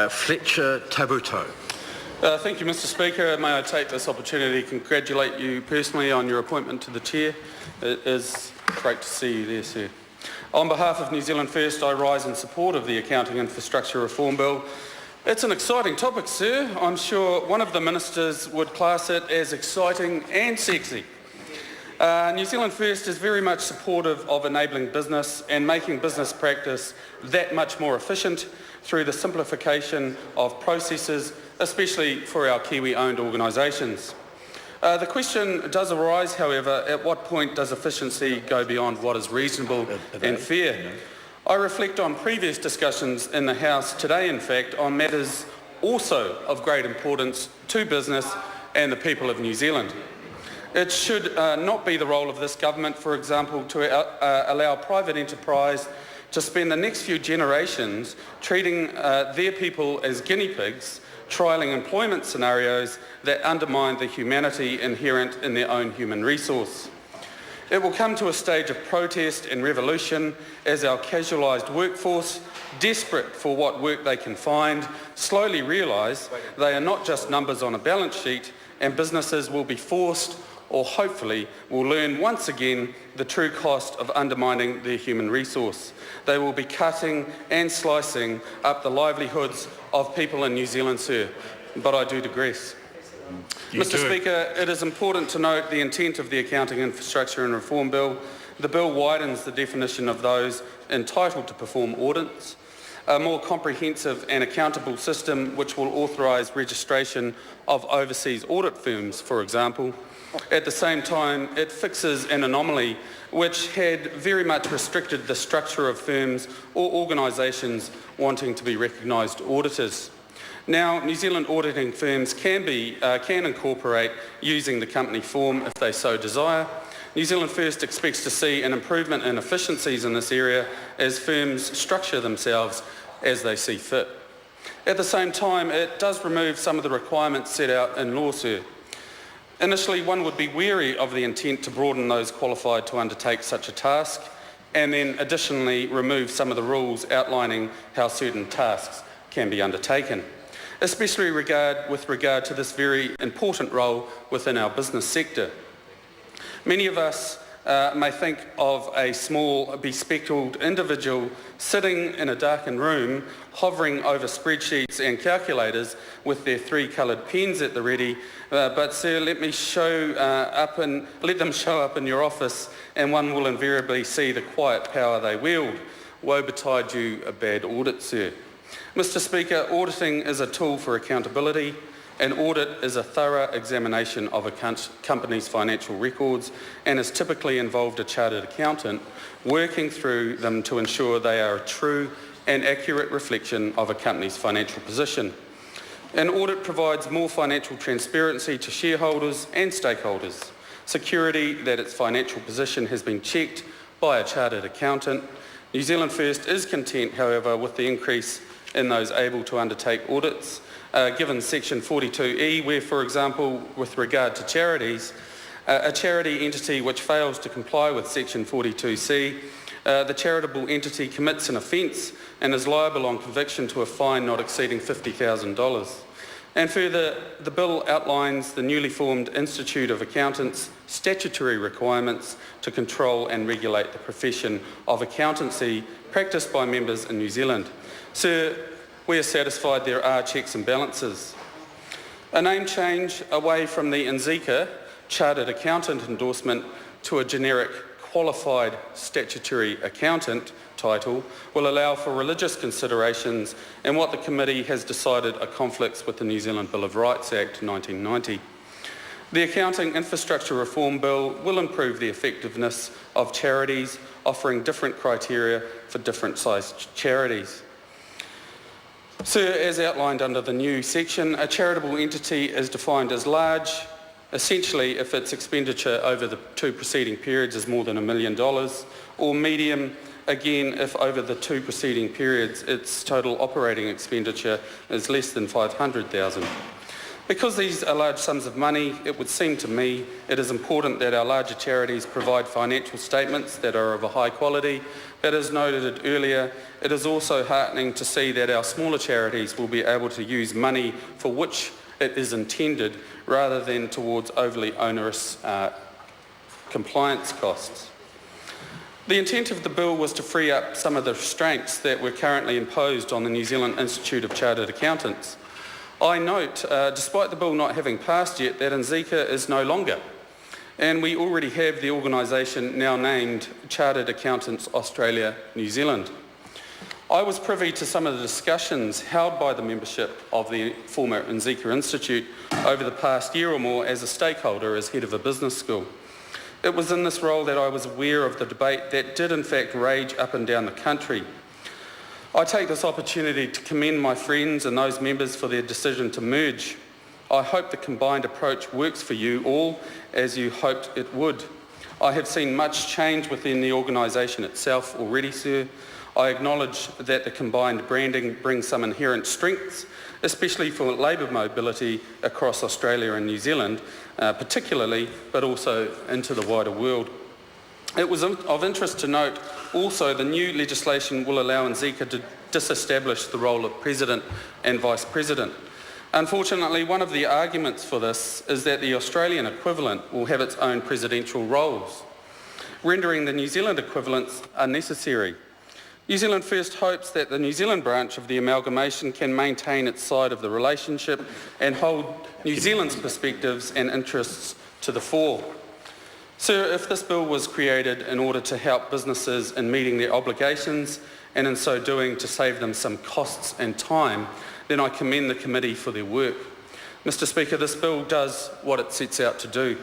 Fletcher Tabuto. Thank you, Mr Speaker. May I take this opportunity to congratulate you personally on your appointment to the Chair. It is great to see you there, sir. On behalf of New Zealand First, I rise in support of the Accounting Infrastructure Reform Bill. It's an exciting topic, sir. I'm sure one of the ministers would class it as exciting and sexy. New Zealand First is very much supportive of enabling business and making business practice that much more efficient through the simplification of processes, especially for our Kiwi-owned organisations. The question does arise, however, at what point does efficiency go beyond what is reasonable and fair? I reflect on previous discussions in the House today, in fact, on matters also of great importance to business and the people of New Zealand. It should not be the role of this government, for example, to allow private enterprise to spend the next few generations treating their people as guinea pigs, trialling employment scenarios that undermine the humanity inherent in their own human resource. It will come to a stage of protest and revolution as our casualised workforce, desperate for what work they can find, slowly realise they are not just numbers on a balance sheet, and businesses will be forced, or hopefully will learn once again, the true cost of undermining their human resource. They will be cutting and slicing up the livelihoods of people in New Zealand, sir. But I do digress. Mr Speaker, it is important to note the intent of the Accounting Infrastructure and Reform Bill. The bill widens the definition of those entitled to perform audits, a more comprehensive and accountable system which will authorise registration of overseas audit firms, for example. At the same time, it fixes an anomaly which had very much restricted the structure of firms or organisations wanting to be recognised auditors. Now, New Zealand auditing firms can incorporate using the company form if they so desire. New Zealand First expects to see an improvement in efficiencies in this area as firms structure themselves as they see fit. At the same time, it does remove some of the requirements set out in law, sir. Initially, one would be wary of the intent to broaden those qualified to undertake such a task, and then additionally remove some of the rules outlining how certain tasks can be undertaken, especially with regard to this very important role within our business sector. Many of us may think of a small, bespectacled individual sitting in a darkened room, hovering over spreadsheets and calculators with their three coloured pens at the ready. But sir, let them show up in your office, and one will invariably see the quiet power they wield. Woe betide you a bad audit, sir. Mr Speaker, auditing is a tool for accountability. An audit is a thorough examination of a company's financial records and has typically involved a chartered accountant working through them to ensure they are a true and accurate reflection of a company's financial position. An audit provides more financial transparency to shareholders and stakeholders, security that its financial position has been checked by a chartered accountant. New Zealand First is content, however, with the increase in those able to undertake audits, given Section 42E, where, for example, with regard to charities, a charity entity which fails to comply with Section 42C, the charitable entity commits an offence and is liable on conviction to a fine not exceeding $50,000. And further, the bill outlines the newly formed Institute of Accountants' statutory requirements to control and regulate the profession of accountancy practised by members in New Zealand. Sir, we are satisfied there are checks and balances. A name change away from the NZICA Chartered Accountant endorsement to a generic Qualified Statutory Accountant title will allow for religious considerations in what the committee has decided are conflicts with the New Zealand Bill of Rights Act 1990. The Accounting Infrastructure Reform Bill will improve the effectiveness of charities, offering different criteria for different sized charities. Sir, as outlined under the new section, a charitable entity is defined as large, essentially if its expenditure over the two preceding periods is more than $1 million, or medium, again, if over the two preceding periods its total operating expenditure is less than $500,000. Because these are large sums of money, it would seem to me it is important that our larger charities provide financial statements that are of a high quality. But as noted earlier, it is also heartening to see that our smaller charities will be able to use money for which it is intended rather than towards overly onerous compliance costs. The intent of the bill was to free up some of the restraints that were currently imposed on the New Zealand Institute of Chartered Accountants. I note, despite the bill not having passed yet, that NZICA is no longer, and we already have the organisation now named Chartered Accountants Australia New Zealand. I was privy to some of the discussions held by the membership of the former NZICA Institute over the past year or more as a stakeholder as head of a business school. It was in this role that I was aware of the debate that did in fact rage up and down the country. I take this opportunity to commend my friends and those members for their decision to merge. I hope the combined approach works for you all as you hoped it would. I have seen much change within the organisation itself already, sir. I acknowledge that the combined branding brings some inherent strengths, especially for labour mobility across Australia and New Zealand, particularly, but also into the wider world. It was of interest to note also the new legislation will allow NZICA to disestablish the role of President and Vice President. Unfortunately, one of the arguments for this is that the Australian equivalent will have its own presidential roles, rendering the New Zealand equivalents unnecessary. New Zealand First hopes that the New Zealand branch of the amalgamation can maintain its side of the relationship and hold New Zealand's perspectives and interests to the fore. Sir, if this bill was created in order to help businesses in meeting their obligations and in so doing to save them some costs and time, then I commend the committee for their work. Mr. Speaker, this bill does what it sets out to do.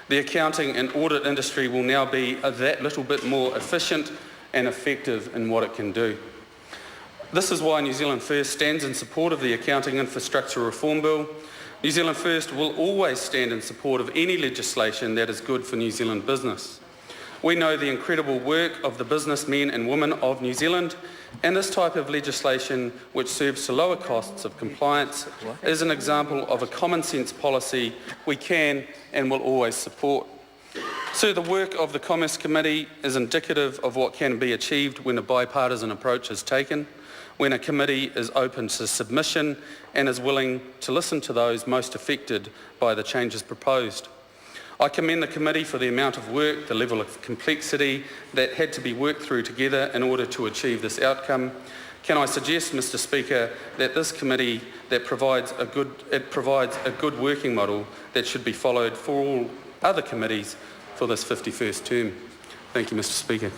The accounting and audit industry will now be that little bit more efficient and effective in what it can do. This is why New Zealand First stands in support of the Accounting Infrastructure Reform Bill. New Zealand First will always stand in support of any legislation that is good for New Zealand business. We know the incredible work of the businessmen and women of New Zealand, and this type of legislation, which serves to lower costs of compliance, is an example of a common sense policy we can and will always support. So the work of the Commerce Committee is indicative of what can be achieved when a bipartisan approach is taken, when a committee is open to submission and is willing to listen to those most affected by the changes proposed. I commend the committee for the amount of work, the level of complexity that had to be worked through together in order to achieve this outcome. Can I suggest, Mr. Speaker, that this committee provides a good working model that should be followed for all other committees for this 51st term. Thank you, Mr. Speaker.